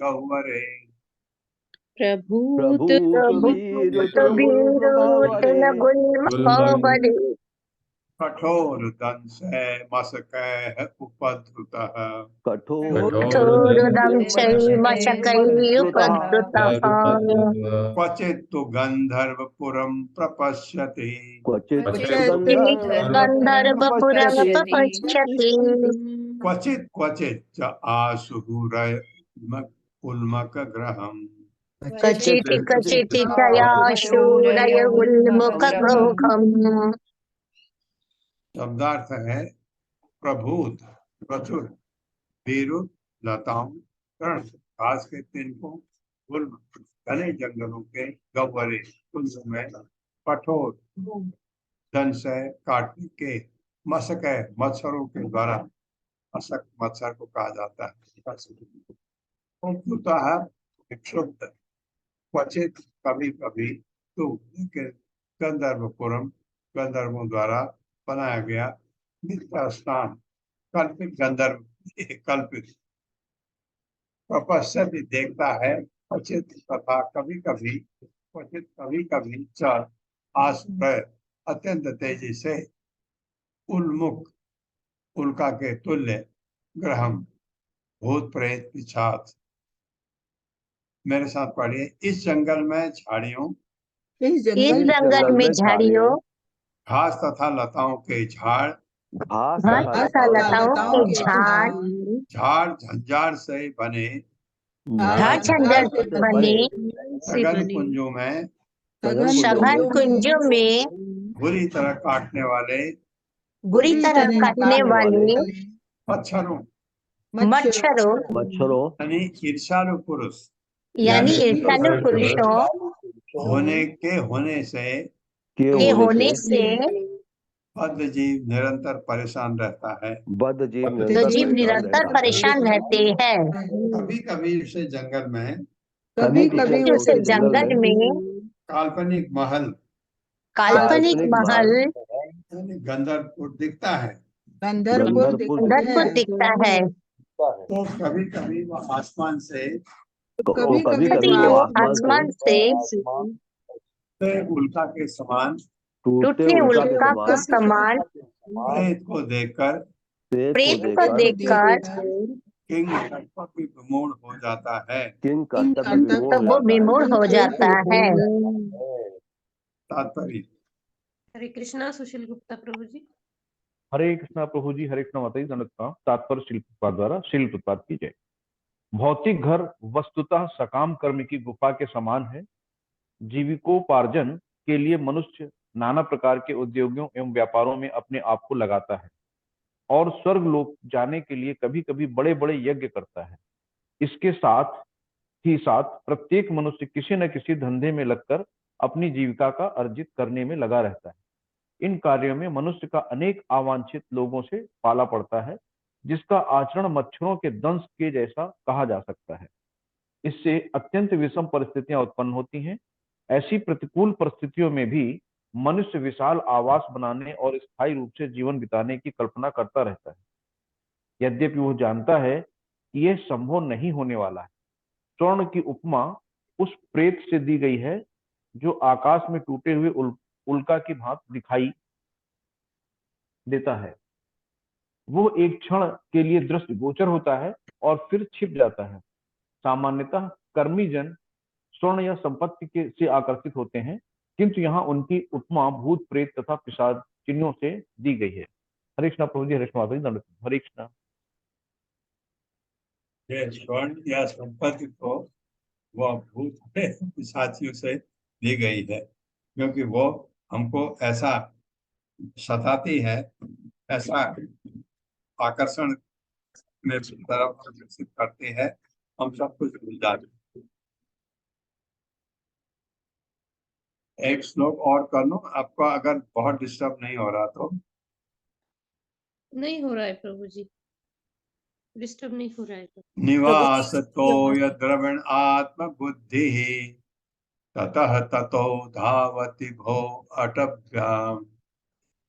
गह्वरे प्रभूत प्रभूत गुल्म गह्वरे गुल्म गह्वरे कठोर दंशः मस्कः उपद्रुतः कठोर कठोरदंशैर्मशकैरुपद्रुतः क्वचित् तु गन्धर्वपुरं प्रपश्यति क्वचित् गन्धर्वपुरं गन्धर्वपुरं प्रपश्यति क्वचित् क्वचित् च आशुः उल्मक ग्रहम्। क्वचित् क्वचित् च याशूरय उल्मुखगोखम्। शब्दार्थ है प्रभूत प्रचुर, वीरु लताओं, तृण घास के तिनकों, गुल्म घने जंगलों के, गह्वरे कुंज में, कठोर दंशय काटने के, मशक मच्छरों के द्वारा, मशक मच्छर को कहा जाता है, उपद्रुता है विक्षुब्ध, क्वचित कभी कभी, तो लेकिन गंधर्वपुरम गंधर्वों द्वारा बनाया गया मित्र स्थान, कल्पित गंधर्व कल्पित, तपस्या भी देखता है, क्वचित तथा कभी कभी, क्वचित कभी कभी च आश्रय अत्यंत तेजी से, उन्मुख उल्का के तुल्य, ग्रहम भूत प्रेत पिशाच। मेरे साथ पढ़िए, इस जंगल में झाड़ियों, इस जंगल में झाड़ियों, घास तथा लताओं के झाड़, घास घास तथा तथा लताओं के झाड़, झाड़ झंझाड़ से बने झाड़ झंझर से बने सघन कुंजों में, सघन कुंजों में बुरी तरह काटने वाले बुरी तरह काटने वाले मच्छरों मच्छरों मच्छरों यानी ईर्ष्यालु पुरुष यानी ईर्ष्यालु पुरुषों होने से के होने से बद्ध जीव निरंतर परेशान रहता है। बद्ध जीव तो जीव निरंतर परेशान रहते हैं। कभी कभी उसे जंगल में, कभी उसे जंगल में काल्पनिक काल्पनिक महल यानी गंधर्वपुर दिखता है। गंधर्वपुर गंधर्वपुर दिखता है। तो कभी कभी वह आसमान से कभी वो आसमान आसमान से से उल्का के समान टूटने उल्का के समान प्रेत को देखकर प्रेत को देखकर किंग कर्तव्य विमूढ़ हो जाता है। किंग कर्तव्य तो वो विमूढ़ हो जाता है। तात्पर्य, हरे कृष्णा सुशील गुप्ता प्रभु जी। हरे कृष्णा प्रभु जी, हरे कृष्णा माता जी, दंडवत प्रणाम। तात्पर्य श्रील प्रभुपाद द्वारा, श्रील प्रभुपाद की जय। भौतिक घर वस्तुतः सकाम कर्म की गुफा के समान है। जीविकोपार्जन के लिए मनुष्य नाना प्रकार के उद्योगों एवं व्यापारों में अपने आप को लगाता है और स्वर्ग लोक जाने के लिए कभी कभी बड़े बड़े यज्ञ करता है। इसके साथ ही साथ प्रत्येक मनुष्य किसी न किसी धंधे में लगकर अपनी जीविका का अर्जित करने में लगा रहता है। इन कार्यों में मनुष्य का अनेक अवांछित लोगों से पाला पड़ता है, जिसका आचरण मच्छरों के दंश के जैसा कहा जा सकता है। इससे अत्यंत विषम परिस्थितियां उत्पन्न होती हैं। ऐसी प्रतिकूल परिस्थितियों में भी मनुष्य विशाल आवास बनाने और स्थायी रूप से जीवन बिताने की कल्पना करता रहता है। यद्यपि वह जानता है कि यह संभव नहीं होने वाला है। स्वर्ण की उपमा उस प्रेत से दी गई है जो आकाश में टूटे हुए उल्का की भांति दिखाई देता है। वो एक क्षण के लिए दृष्टि गोचर होता है और फिर छिप जाता है। सामान्यतः कर्मी जन स्वर्ण या संपत्ति के से आकर्षित होते हैं, किंतु यहाँ उनकी उपमा भूत प्रेत तथा पिशाच चिन्हों से दी गई है। हरे कृष्णा प्रभु जी, हरे कृष्णा माता जी, दंडवत। हरे कृष्णा। ये स्वर्ण या संपत्ति को वह भूत प्रेत पिशाचियों से दी गई है, क्योंकि वो हमको ऐसा सताती है, ऐसा आकर्षण में तरफ आकर्षित करती है, हम सब कुछ भूल जाते हैं। एक श्लोक और कर लो, आपका अगर बहुत डिस्टर्ब नहीं हो रहा तो। नहीं हो रहा है प्रभु जी, डिस्टर्ब नहीं हो रहा है तो। निवास तो यद्रविण आत्म बुद्धि ततः ततो धावति भो अटभ्याम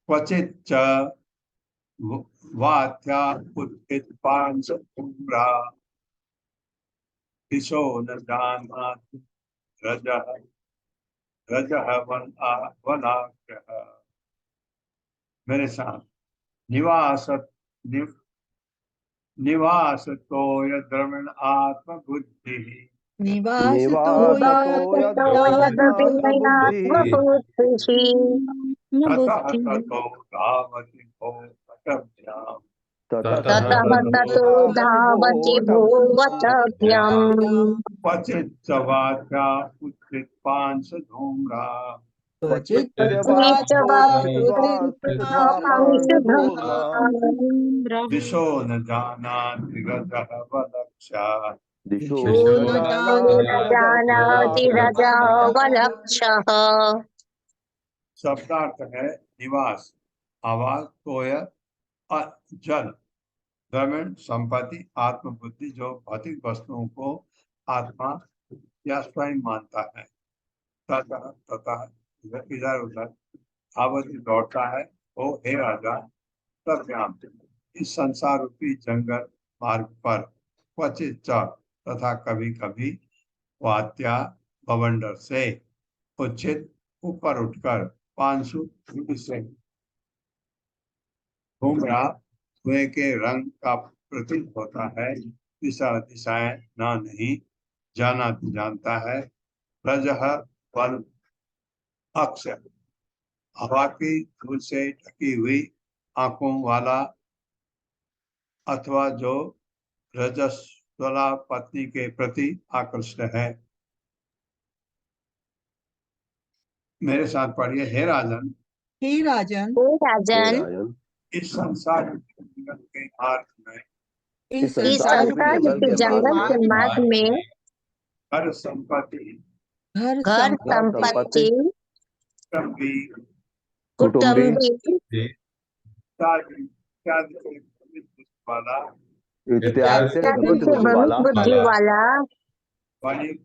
क्वचित् च वात्या उत्थित पांशुरा दिशो न जानाति रजः रजः वनाग्रह। मेरे साथ निवास तो यद्रविण आत्म बुद्धि निवास तो ततः ततो धावति भो अटभ्याम ततः ततो धावति भूवतभ्यम् क्वचित् च वात्या उत्थित पांशुधूम्रा क्वचित् दिशो न जानाति रजः वलक्षात्। जानाति रजः वलक्षः। शब्दार्थ है निवास, आवास, तोय, जल, द्रविण, संपत्ति, आत्मबुद्धि जो भौतिक वस्तुओं को आत्मा या स्वयं मानता है। ततः इधर उधर धावति दौड़ता है, ओ हे राजा, तभ्याम इस संसार रूपी जंगल मार्ग पर, क्वचित च तथा कभी कभी वात्या बवंडर से, उचित ऊपर उठकर, पांशु से धूम्रा धुएं के रंग का प्रतीक होता है। दिशा दिशाएं ना नहीं जाना जानता है। रजह बल अक्ष हवा की धूल से ढकी हुई आंखों वाला, अथवा जो रजस्वला पत्नी के प्रति आकृष्ट है। मेरे साथ पढ़िए, हे राजन, हे राजन, इस संसार के मार्ग में, इस संसार के जंगल के मार्ग में हर संपत्ति, घर संपत्ति, कुटुंबी इत्यादि से बुद्धि वाला, वणिक,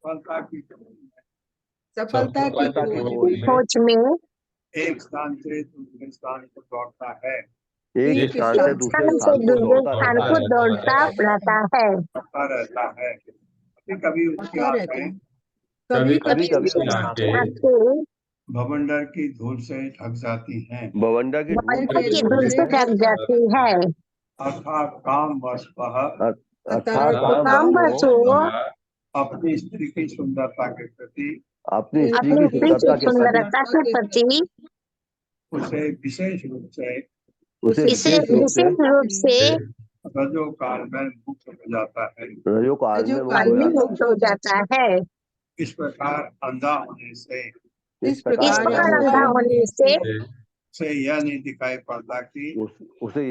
सफलता की खोज में एक स्थान से दूसरे स्थान को दौड़ता है। एक स्थान से दूसरे स्थान को दौड़ता रहता है। कभी उसकी आंखें कभी भवंडर की धूल से ढक जाती हैं। की धूल से ढक जाती है। अर्थात काम वश अपनी स्त्री की सुंदरता के प्रति, अपनी स्त्री की सुंदरता के प्रति उसे विशेष रूप से रजो काल में मुक्त हो जाता है। मुक्त हो जाता है। इस प्रकार अंधा होने से उसे यह नहीं दिखाई पड़ता कि उसे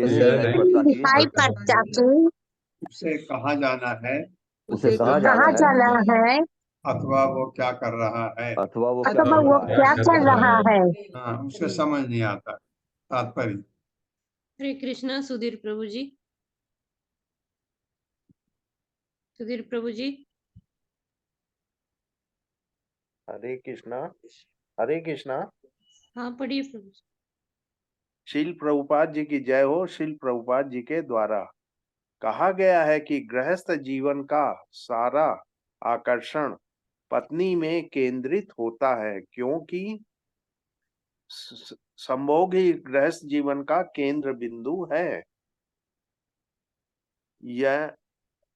कहाँ जाना है, अथवा वो क्या कर रहा है, क्या कर रहा है। हाँ, उसे समझ नहीं आता। तात्पर्य। हरे कृष्णा सुधीर प्रभु जी, सुधीर प्रभु जी। हरे कृष्णा, हरे कृष्णा। हाँ पढ़िए प्रभु जी। श्रील प्रभुपाद जी की जय हो। श्रील प्रभुपाद जी के द्वारा कहा गया है कि गृहस्थ जीवन का सारा आकर्षण पत्नी में केंद्रित होता है, क्योंकि संभोग ही गृहस्थ जीवन का केंद्र बिंदु है।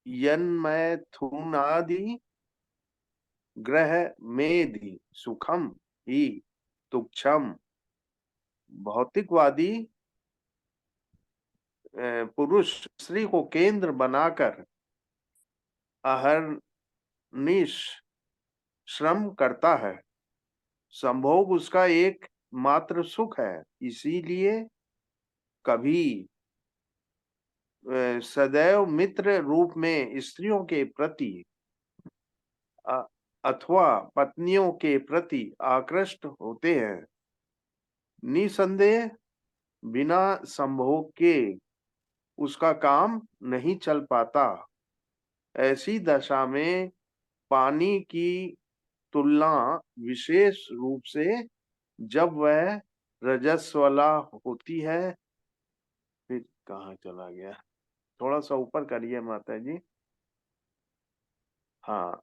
यन्मैथुनादि ग्रह मेधि सुखम ही तुच्छम। भौतिकवादी पुरुष स्त्री को केंद्र बनाकर अहर्निश श्रम करता है। संभोग उसका एक मात्र सुख है। इसीलिए कभी सदैव मित्र रूप में स्त्रियों के प्रति अथवा पत्नियों के प्रति आकृष्ट होते हैं। निसंदेह बिना संभोग के उसका काम नहीं चल पाता। ऐसी दशा में पानी की तुलना विशेष रूप से जब वह रजस्वला होती है। फिर कहाँ चला गया, थोड़ा सा ऊपर करिए माता जी। हाँ,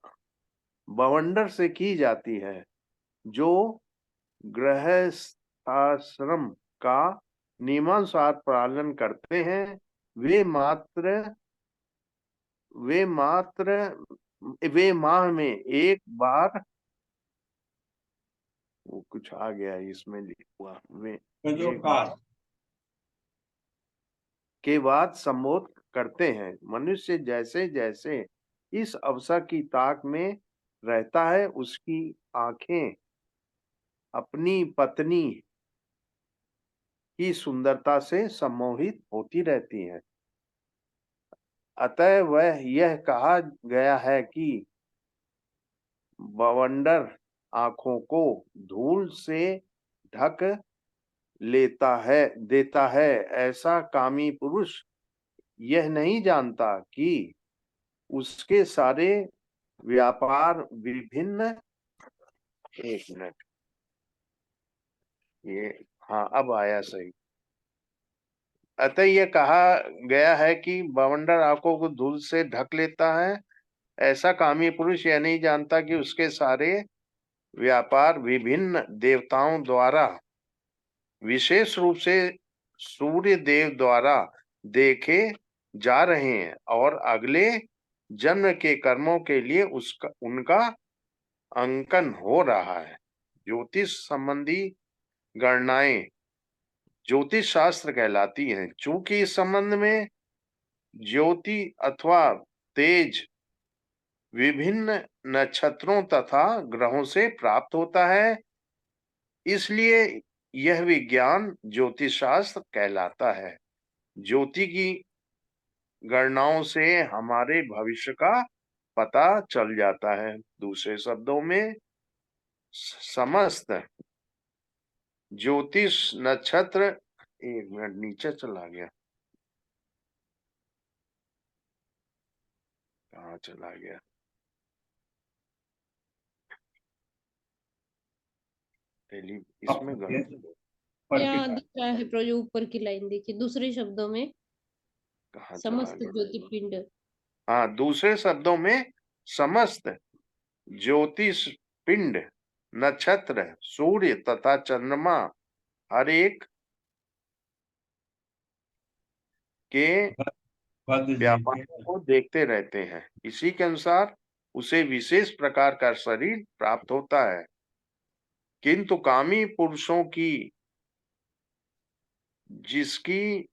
बवंडर से की जाती है। जो गृहस्थाश्रम का नियमानुसार पालन करते हैं वे माह में एक बार, वो कुछ आ गया इसमें लिखा हुआ, वे के बाद संबोध करते हैं। मनुष्य जैसे जैसे इस अवसर की ताक में रहता है उसकी आंखें अपनी पत्नी की सुंदरता से सम्मोहित होती रहती हैं। अतः वह यह कहा गया है कि बवंडर आंखों को धूल से ढक देता है। ऐसा कामी पुरुष यह नहीं जानता कि उसके सारे व्यापार विभिन्न, एक मिनट, ये हाँ अब आया सही। अतः यह कहा गया है कि बवंडर आंखों को धूल से ढक लेता है। ऐसा कामी पुरुष यह नहीं जानता कि उसके सारे व्यापार विभिन्न देवताओं द्वारा विशेष रूप से सूर्य देव द्वारा देखे जा रहे हैं और अगले जन्म के कर्मों के लिए उनका अंकन हो रहा है। ज्योतिष संबंधी गणनाएं ज्योतिष शास्त्र कहलाती हैं। चूंकि इस संबंध में ज्योति अथवा तेज विभिन्न नक्षत्रों तथा ग्रहों से प्राप्त होता है, इसलिए यह विज्ञान ज्योतिष शास्त्र कहलाता है। ज्योति की गणनाओं से हमारे भविष्य का पता चल जाता है। दूसरे शब्दों में समस्त ज्योतिष नक्षत्र, एक मिनट नीचे चला गया, कहाँ चला गया, इसमें यहाँ दिख रहा है प्रभु, ऊपर की लाइन देखिए, दूसरे शब्दों में समस्त ज्योतिर्पिंड। हाँ, दूसरे शब्दों में समस्त ज्योतिष पिंड, नक्षत्र, सूर्य तथा चंद्रमा हर एक के व्यापारों को देखते रहते हैं। इसी के अनुसार उसे विशेष प्रकार का शरीर प्राप्त होता है। किंतु कामी पुरुषों की जिसकी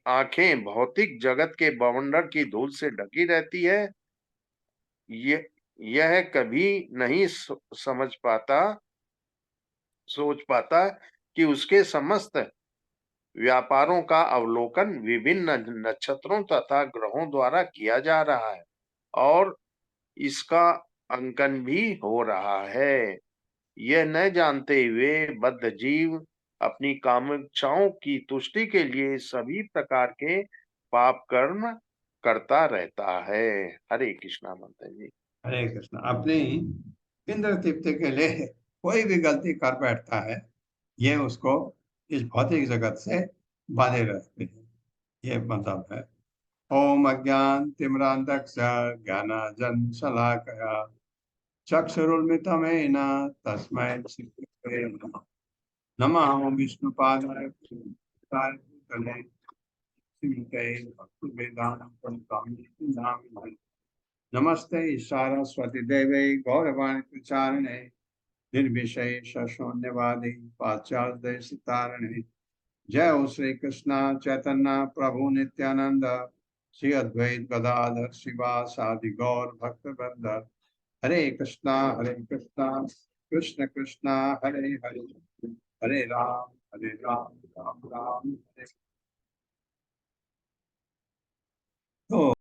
आंखें भौतिक जगत के बवंडर की धूल से ढकी रहती है, यह कभी नहीं सोच पाता कि उसके समस्त व्यापारों का अवलोकन विभिन्न नक्षत्रों तथा ग्रहों द्वारा किया जा रहा है और इसका अंकन भी हो रहा है। यह न जानते हुए बद्ध जीव अपनी कामोच्छाओं की तुष्टि के लिए सभी प्रकार के पाप कर्म करता रहता है। हरे कृष्णा माता जी। हरे कृष्ण। अपनी इंद्र तृप्ति के लिए कोई भी गलती कर बैठता है, ये उसको इस भौतिक जगत से बांधे रखते हैं। ये मतलब है। ओम अज्ञान तिमिरांधस्य ज्ञानांजन शलाकया चक्षुरुन्मिलितं तस्मै श्री गुरवे नमः। नमः विष्णुपादाय भूतले श्रीमते भक्तिवेदांत नामिने नमस्ते सारस्वती देवे गौरवाणी प्रचारिणे निर्विशेष शून्यवादी पाश्चात्य सितारणे जय हो श्री कृष्ण चैतन्य प्रभु नित्यानंद श्री अद्वैत गदाधर शिवासादि गौर भक्त वृंद हरे कृष्णा कृष्ण कृष्ण हरे हरे हरे राम राम राम हरे। तो